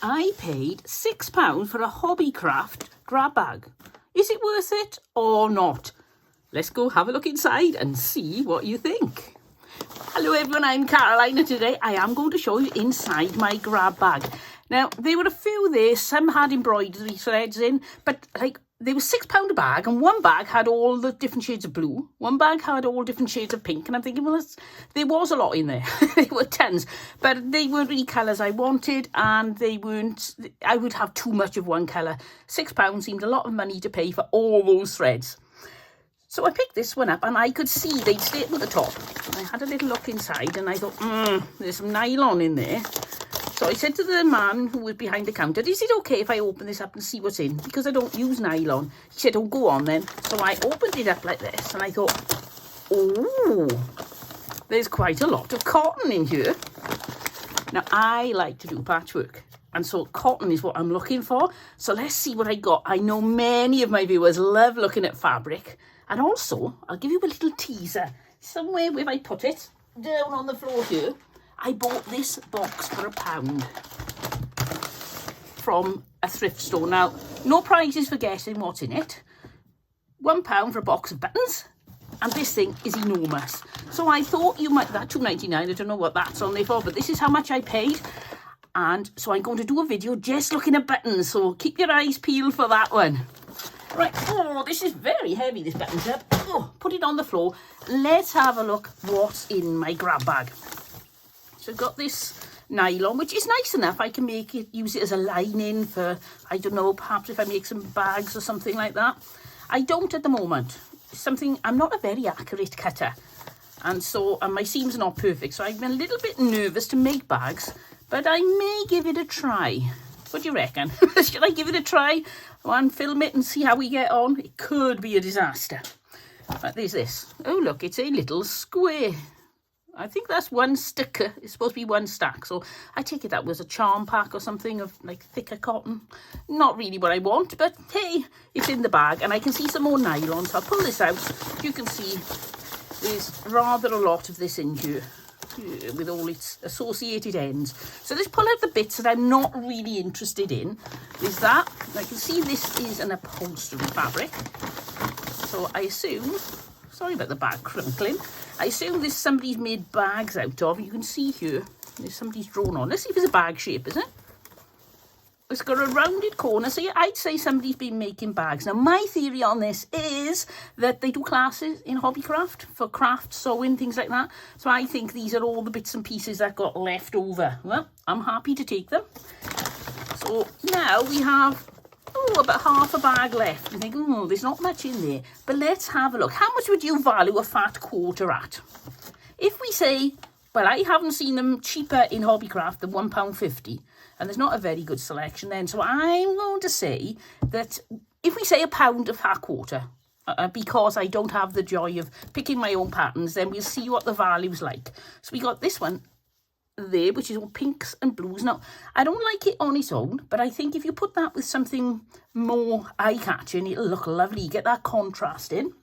I paid £6 for a Hobbycraft grab bag. Is it worth it or not? Let's go have a look inside and see what you think. Hello everyone, I'm Caroline, and today I am going to show you inside my grab bag. Now, there were a few there, some had embroidery threads in, but there was £6 a bag, and one bag had all the different shades of blue, one bag had all different shades of pink, and I'm thinking, well, there was a lot in there. There were tons, but they weren't really colours I wanted, and I would have too much of one colour. £6 seemed a lot of money to pay for all those threads. So I picked this one up, and I could see they'd stapled the top. I had a little look inside, and I thought, there's some nylon in there. So I said to the man who was behind the counter, is it okay if I open this up and see what's in? Because I don't use nylon. He said, oh, go on then. So I opened it up like this, and I thought, oh, there's quite a lot of cotton in here. Now, I like to do patchwork, and so cotton is what I'm looking for. So let's see what I got. I know many of my viewers love looking at fabric. And also, I'll give you a little teaser. Somewhere where I put it, down on the floor here, I bought this box for £1 from a thrift store. Now, no prizes for guessing what's in it. £1 for a box of buttons, and this thing is enormous. So I thought you might, that £2.99, I don't know what that's on there for, but this is how much I paid. And so I'm going to do a video just looking at buttons, so keep your eyes peeled for that one. Right, oh, this is very heavy, this button tab. Oh, put it on the floor. Let's have a look what's in my grab bag. So I've got this nylon, which is nice enough. I can use it as a lining for, I don't know, perhaps if I make some bags or something like that. I don't at the moment. I'm not a very accurate cutter. And my seams are not perfect. So I've been a little bit nervous to make bags, but I may give it a try. What do you reckon? Should I give it a try and film it and see how we get on? It could be a disaster. But there's this. Oh, look, it's a little square. I think that's one sticker. It's supposed to be one stack. So I take it that was a charm pack or something of like thicker cotton. Not really what I want, but hey, it's in the bag. And I can see some more nylon. So I'll pull this out. You can see there's rather a lot of this in here, with all its associated ends. So let's pull out the bits that I'm not really interested in. There's that. I can see this is an upholstery fabric. So I assume, sorry about the bag crinkling, I assume this somebody's made bags out of. You can see here, there's somebody's drawn on. Let's see if it's a bag shape, is it? It's got a rounded corner, so I'd say somebody's been making bags. Now, my theory on this is that they do classes in Hobbycraft for craft, sewing, things like that. So I think these are all the bits and pieces that got left over. Well, I'm happy to take them. So now we have, about half a bag left. You think, there's not much in there. But let's have a look. How much would you value a fat quarter at? If we say, well, I haven't seen them cheaper in Hobbycraft than £1.50. And there's not a very good selection then. So I'm going to say that if we say £1 of fat quarter, because I don't have the joy of picking my own patterns, then we'll see what the value's like. So we got this one there, which is all pinks and blues. Now, I don't like it on its own, but I think if you put that with something more eye-catching, it'll look lovely. You get that contrast in.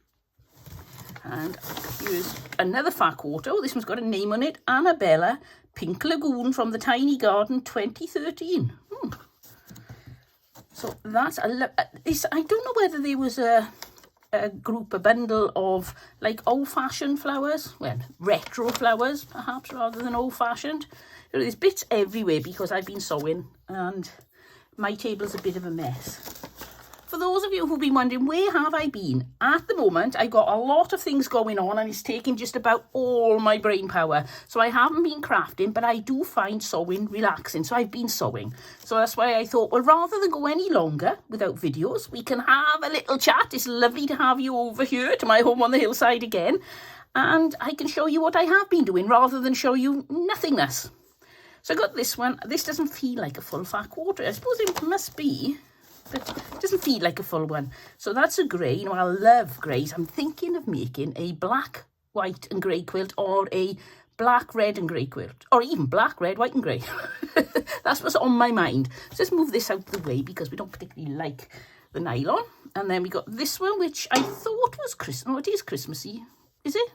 And here's another fat quarter. Oh, this one's got a name on it. Annabella Pink Lagoon from the Tiny Garden 2013. So that's I don't know whether there was a bundle of like old-fashioned flowers, well, retro flowers perhaps, rather than old-fashioned. There's bits everywhere because I've been sewing and my table's a bit of a mess. For those of you who've been wondering, where have I been? At the moment, I got a lot of things going on and it's taking just about all my brain power. So I haven't been crafting, but I do find sewing relaxing. So I've been sewing. So that's why I thought, well, rather than go any longer without videos, we can have a little chat. It's lovely to have you over here to my home on the hillside again. And I can show you what I have been doing rather than show you nothingness. So I got this one. This doesn't feel like a full fat quarter. I suppose it must be, but it doesn't feel like a full one. So that's a grey. You know, I love greys. I'm thinking of making a black, white and grey quilt, or a black, red and grey quilt, or even black, red, white and grey. That's what's on my mind. So let's move this out of the way because we don't particularly like the nylon. And then we got this one, which I thought was Christmas. Oh, it is Christmassy. Is it?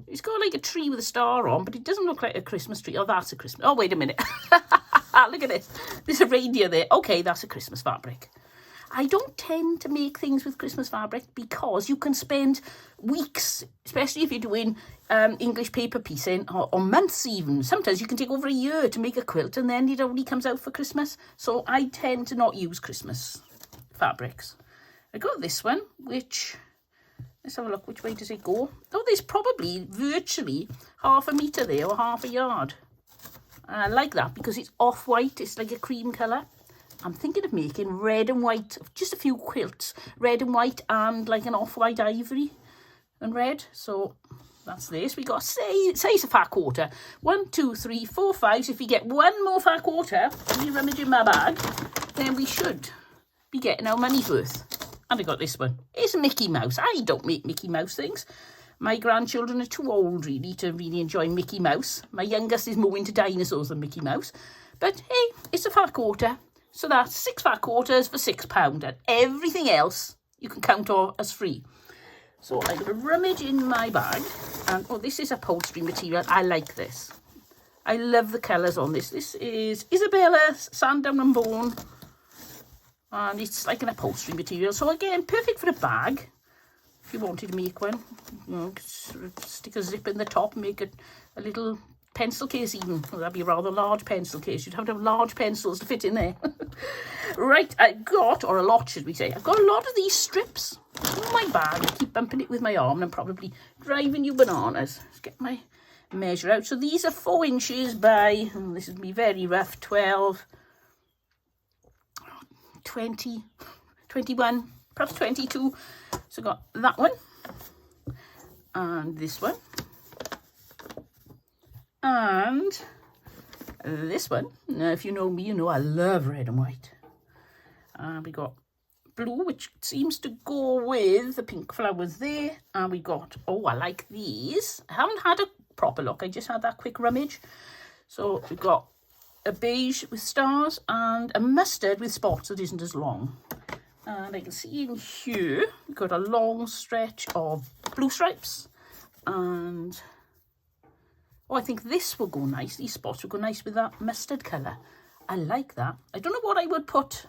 It's got like a tree with a star on, but it doesn't look like a Christmas tree. Oh, that's a Christmas. Oh, wait a minute. Look at this. There's a reindeer there. Okay, that's a Christmas fabric. I don't tend to make things with Christmas fabric because you can spend weeks, especially if you're doing English paper piecing, or months even. Sometimes you can take over a year to make a quilt and then it only comes out for Christmas. So I tend to not use Christmas fabrics. I got this one, which, let's have a look, which way does it go? Oh, there's probably virtually half a metre there or half a yard. And I like that because it's off-white, it's like a cream colour. I'm thinking of making red and white, just a few quilts, red and white and like an off-white ivory and red. So that's this. We got size of fat quarter. 1, 2, 3, 4, 5. So if you get one more fat quarter and you rummage in my bag, then we should be getting our money's worth. And I got this one. It's a Mickey Mouse. I don't make Mickey Mouse things. My grandchildren are too old really to really enjoy Mickey Mouse. My youngest is more into dinosaurs than Mickey Mouse. But hey, it's a fat quarter. So that's 6 fat quarters for £6, and everything else you can count off as free. So I'm going to rummage in my bag, and oh, this is upholstery material. I like this. I love the colours on this. This is Isabella Sandown and Bone, and it's like an upholstery material. So again, perfect for a bag. If you wanted to make one, you know, stick a zip in the top, make it a little pencil case even. Well, that'd be a rather large pencil case. You'd have to have large pencils to fit in there. Right, I've got, or a lot should we say, I've got a lot of these strips in my bag. I keep bumping it with my arm and I'm probably driving you bananas. Let's get my measure out. So these are 4 inches by, this is me very rough, 12, 20, 21, perhaps 22. So I got that one and this one. And this one. Now, if you know me, you know I love red and white. And we got blue, which seems to go with the pink flowers there. And we got, oh, I like these. I haven't had a proper look. I just had that quick rummage. So we've got a beige with stars and a mustard with spots that isn't as long. And I can see in here, we've got a long stretch of blue stripes and... oh, I think this will go nice. These spots will go nice with that mustard colour. I like that. I don't know what I would put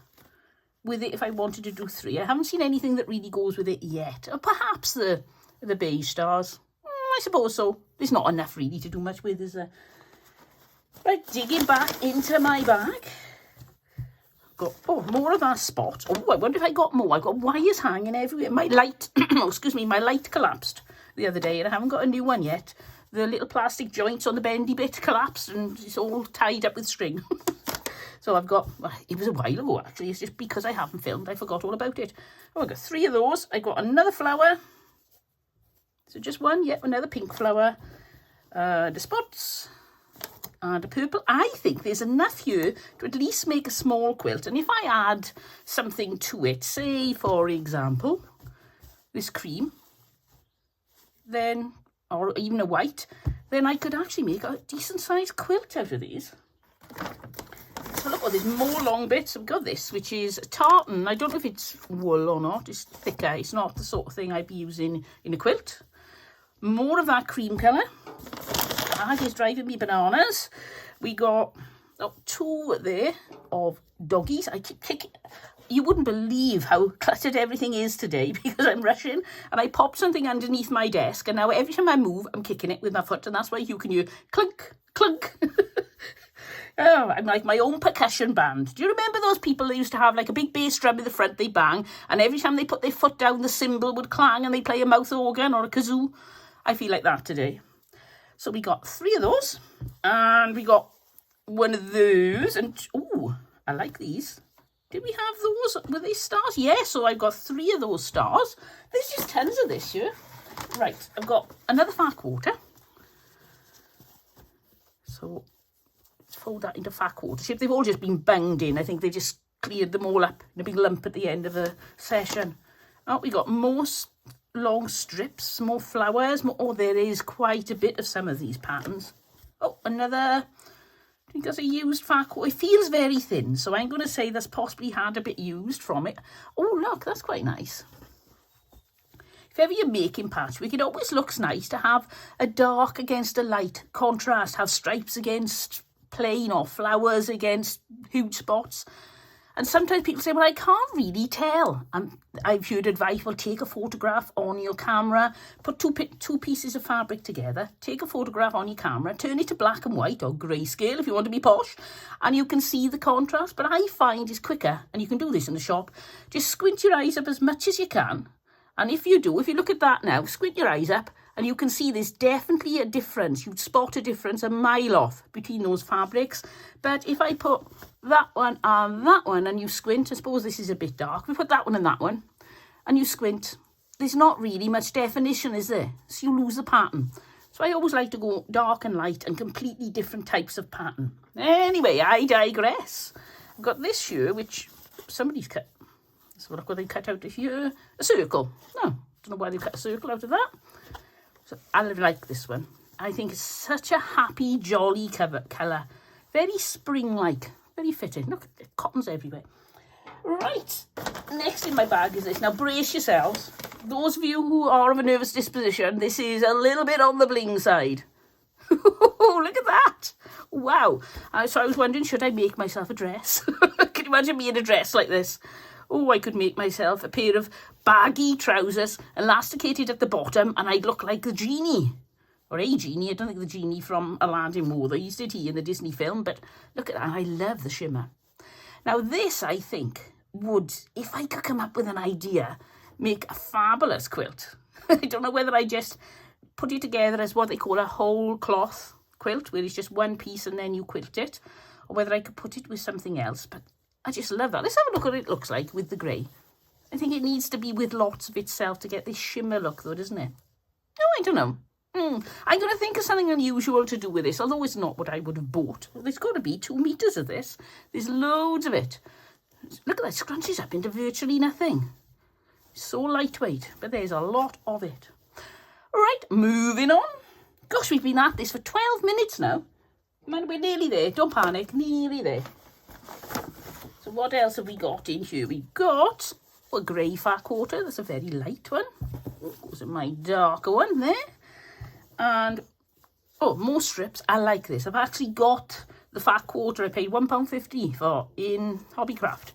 with it if I wanted to do 3. I haven't seen anything that really goes with it yet. Or perhaps the beige stars. I suppose so. There's not enough really to do much with, is there? Right, digging back into my bag. Got, oh, more of that spot. Oh, I wonder if I got more. I've got wires hanging everywhere. My light, excuse me, my light collapsed the other day and I haven't got a new one yet. The little plastic joints on the bendy bit collapsed and it's all tied up with string. So I've got, well, it was a while ago actually, it's just because I haven't filmed, I forgot all about it. Oh, I've got 3 of those. I got another flower. So just one, yep, another pink flower. The spots and a purple. I think there's enough here to at least make a small quilt. And if I add something to it, say for example, this cream, then, or even a white, then I could actually make a decent sized quilt out of these. So look, there's more long bits. I've got this, which is tartan. I don't know if it's wool or not. It's thicker. It's not the sort of thing I'd be using in a quilt. More of that cream colour. That is driving me bananas. We got 2 there of doggies. I keep kicking. You wouldn't believe how cluttered everything is today because I'm rushing and I popped something underneath my desk and now every time I move, I'm kicking it with my foot and that's why you can hear clunk, clunk. Oh, I'm like my own percussion band. Do you remember those people that used to have like a big bass drum in the front, they bang, and every time they put their foot down, the cymbal would clang and they play a mouth organ or a kazoo? I feel like that today. So we got 3 of those and we got one of those and, oh, I like these. Did we have those? Were they stars? Yeah, so I've got 3 of those stars. There's just tons of this here. Right, I've got another fat quarter. So let's fold that into fat quarter shape. They've all just been bunged in. I think they just cleared them all up in a big lump at the end of the session. Oh, we got more long strips, more flowers. More, oh, there is quite a bit of some of these patterns. Oh, another... I think that's a used fat quarter. It feels very thin, so I'm going to say that's possibly had a bit used from it. Oh, look, that's quite nice. If ever you're making patchwork, it always looks nice to have a dark against a light contrast, have stripes against plain or flowers against huge spots. And sometimes people say, well, I can't really tell. And I've heard advice, well, take a photograph on your camera, put two pieces of fabric together, take a photograph on your camera, turn it to black and white or grayscale if you want to be posh, and you can see the contrast. But I find it's quicker, and you can do this in the shop. Just squint your eyes up as much as you can. And if you look at that now, squint your eyes up, and you can see there's definitely a difference. You'd spot a difference a mile off between those fabrics. But if I put that one and you squint, I suppose this is a bit dark. We put that one and that one, and you squint. There's not really much definition, is there? So you lose the pattern. So I always like to go dark and light and completely different types of pattern. Anyway, I digress. I've got this here, which somebody's cut. So look what they cut out of here. A circle. No, don't know why they cut a circle out of that. So I like this one. I think it's such a happy, jolly colour. Very spring-like. Very fitting. Look, cotton's everywhere. Right. Next in my bag is this. Now brace yourselves. Those of you who are of a nervous disposition, this is a little bit on the bling side. Look at that. Wow. So I was wondering, should I make myself a dress? Can you imagine me in a dress like this? Oh, I could make myself a pair of baggy trousers, elasticated at the bottom, and I'd look like the genie. Or a genie. I don't think the genie from Aladdin wore these, did he, in the Disney film? But look at that. I love the shimmer. Now, this, I think, would, if I could come up with an idea, make a fabulous quilt. I don't know whether I just put it together as what they call a whole cloth quilt, where it's just one piece and then you quilt it, or whether I could put it with something else. But I just love that. Let's have a look at what it looks like with the grey. I think it needs to be with lots of itself to get this shimmer look, though, doesn't it? Oh, I don't know. I'm going to think of something unusual to do with this, although it's not what I would have bought. There's got to be 2 meters of this. There's loads of it. Look at that, scrunches up into virtually nothing. It's so lightweight, but there's a lot of it. All right, moving on. Gosh, we've been at this for 12 minutes now. Man, we're nearly there. Don't panic, nearly there. So what else have we got in here? We've got a grey fat quarter. That's a very light one. Goes in my darker one there. And, oh, more strips. I like this. I've actually got the fat quarter I paid £1.50 for in Hobbycraft.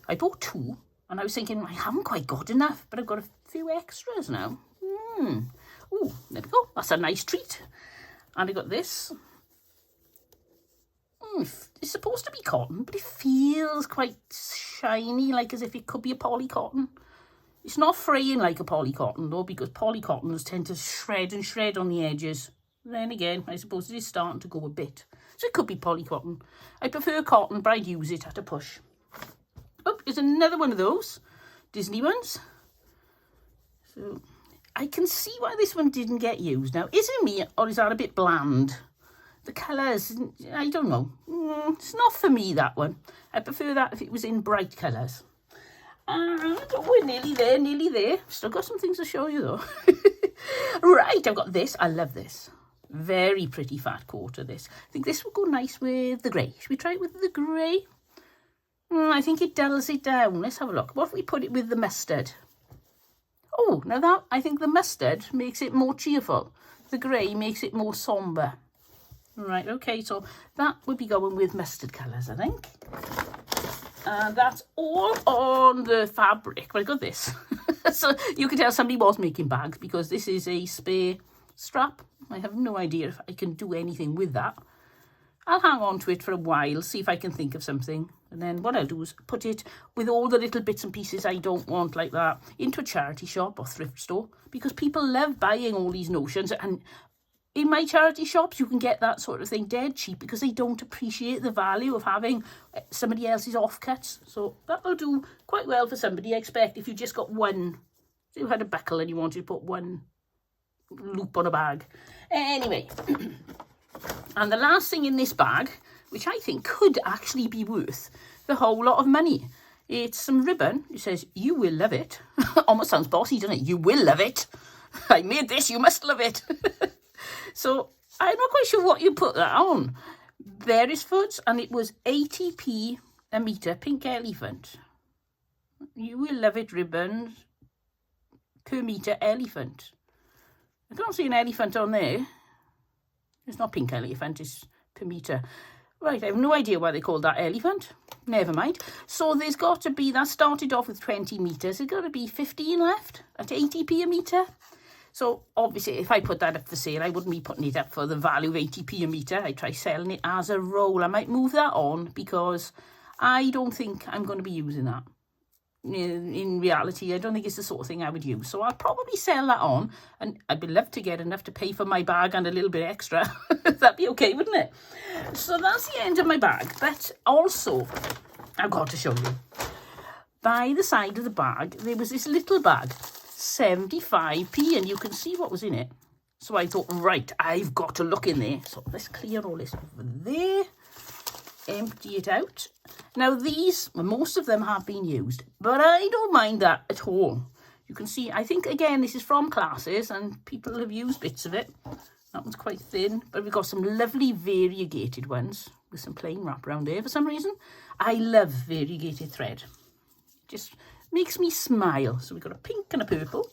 I bought 2, and I was thinking, I haven't quite got enough, but I've got a few extras now. Oh, there we go. That's a nice treat. And I got this. It's supposed to be cotton, but it feels quite shiny, like as if it could be a poly cotton. It's not fraying like a poly cotton, though, because poly cottons tend to shred and shred on the edges. Then again, I suppose it is starting to go a bit. So it could be poly cotton. I prefer cotton, but I'd use it at a push. Oh, there's another one of those Disney ones. So I can see why this one didn't get used. Now, is it me, or is that a bit bland? The colours, I don't know. It's not for me, that one. I prefer that if it was in bright colours. And we're nearly there, nearly there. Still got some things to show you, though. Right, I've got this. I love this. Very pretty fat quarter, this. I think this will go nice with the grey. Should we try it with the grey? I think it dulls it down. Let's have a look. What if we put it with the mustard? Oh, now that, I think the mustard makes it more cheerful. The grey makes it more sombre. Right, okay, so that would be going with mustard colours, I think. And that's all on the fabric. But I got this. So you can tell somebody was making bags, because this is a spare strap. I have no idea if I can do anything with that. I'll hang on to it for a while, see if I can think of something. And then what I'll do is put it with all the little bits and pieces I don't want like that into a charity shop or thrift store, because people love buying all these notions. And in my charity shops, you can get that sort of thing dead cheap, because they don't appreciate the value of having somebody else's offcuts. So that'll do quite well for somebody, I expect, if you just got one. So you had a buckle and you wanted to put one loop on a bag. Anyway, and the last thing in this bag, which I think could actually be worth the whole lot of money, it's some ribbon. It says, "You will love it." Almost sounds bossy, doesn't it? You will love it. I made this, you must love it. So I'm not quite sure what you put that on. Beresford's, and it was 80p a metre, pink elephant. You will love it ribbon per metre elephant. I can't see an elephant on there. It's not pink elephant, it's per metre. Right, I have no idea why they called that elephant. Never mind. So there's got to be, that started off with 20 metres. There's got to be 15 left at 80p a metre. So obviously if I put that up for sale, I wouldn't be putting it up for the value of 80p a metre. I'd try selling it as a roll. I might move that on because I don't think I'm going to be using that. In reality, I don't think it's the sort of thing I would use. So I'll probably sell that on, and I'd be love to get enough to pay for my bag and a little bit extra. That'd be okay, wouldn't it? So that's the end of my bag. But also, I've got to show you. By the side of the bag, there was this little bag, 75p, and you can see what was in it. So I thought, right, I've got to look in there. So let's clear all this over there. Empty it out. Now these, most of them have been used, but I don't mind that at all. You can see, I think again this is from classes and people have used bits of it. That one's quite thin, but we've got some lovely variegated ones with some plain wrap around there for some reason. I love variegated thread. Just makes me smile. So we've got a pink and a purple,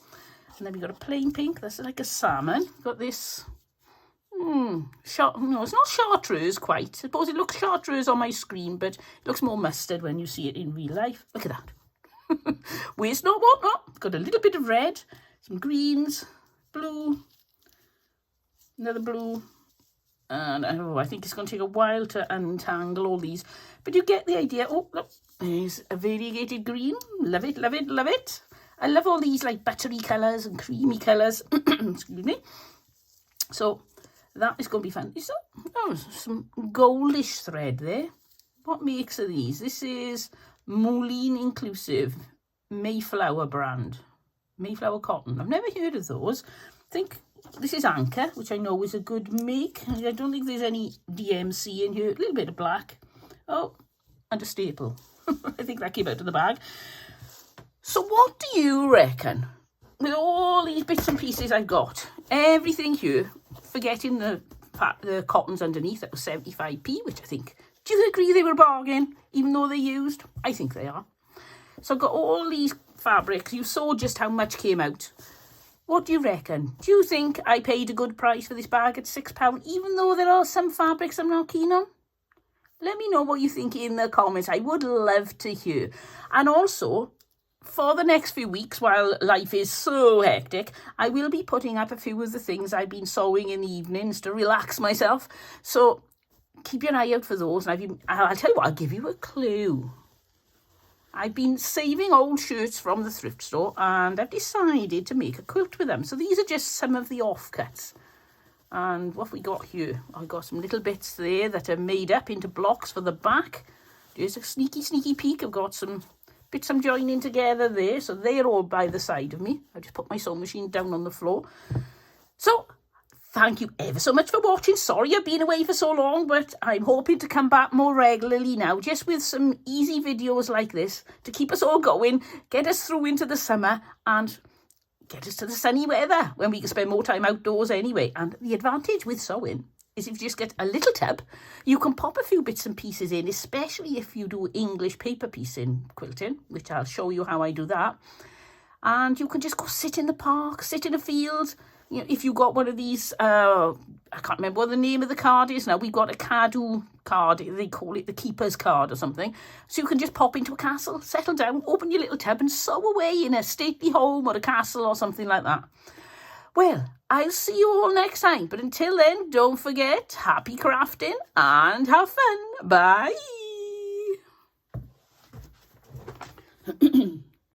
and then we've got a plain pink, that's like a salmon. We've got this no, it's not chartreuse quite. I suppose it looks chartreuse on my screen, but it looks more mustard when you see it in real life. Look at that. Waste not, want not. Got a little bit of red, some greens, blue, another blue, and I think it's going to take a while to untangle all these. But you get the idea. Oh, look, there's a variegated green. Love it, love it, love it. I love all these like buttery colours and creamy colours. Excuse me. So that is going to be fun. Is that, oh, some goldish thread there. What makes of these? This is Moline Inclusive Mayflower brand. Mayflower cotton. I've never heard of those. I think this is Anchor, which I know is a good make. I don't think there's any DMC in here. A little bit of black. Oh, and a staple. I think that came out of the bag. So what do you reckon? With all these bits and pieces I've got, everything here, forgetting the cottons underneath, that was 75p, which I think, do you agree they were a bargain, even though they're used? I think they are. So I've got all these fabrics. You saw just how much came out. What do you reckon? Do you think I paid a good price for this bag at £6, even though there are some fabrics I'm not keen on? Let me know what you think in the comments. I would love to hear. And also, for the next few weeks, while life is so hectic, I will be putting up a few of the things I've been sewing in the evenings to relax myself. So keep your eye out for those. And I'll tell you what, I'll give you a clue. I've been saving old shirts from the thrift store and I've decided to make a quilt with them. So these are just some of the offcuts. And what have we got here? I've got some little bits there that are made up into blocks for the back. There's a sneaky peek. I've got some bits I'm joining together there. So they're all by the side of me. I just put my sewing machine down on the floor. So thank you ever so much for watching. Sorry I've been away for so long, but I'm hoping to come back more regularly now, just with some easy videos like this to keep us all going, get us through into the summer and get us to the sunny weather when we can spend more time outdoors anyway. And the advantage with sewing is if you just get a little tub, you can pop a few bits and pieces in, especially if you do English paper piecing quilting, which I'll show you how I do that. And you can just go sit in the park, sit in a field. You know, if you got one of these, I can't remember what the name of the card is now. We've got a Cadu card. They call it the Keeper's card or something. So you can just pop into a castle, settle down, open your little tub and sew away in a stately home or a castle or something like that. Well, I'll see you all next time. But until then, don't forget, happy crafting and have fun. Bye.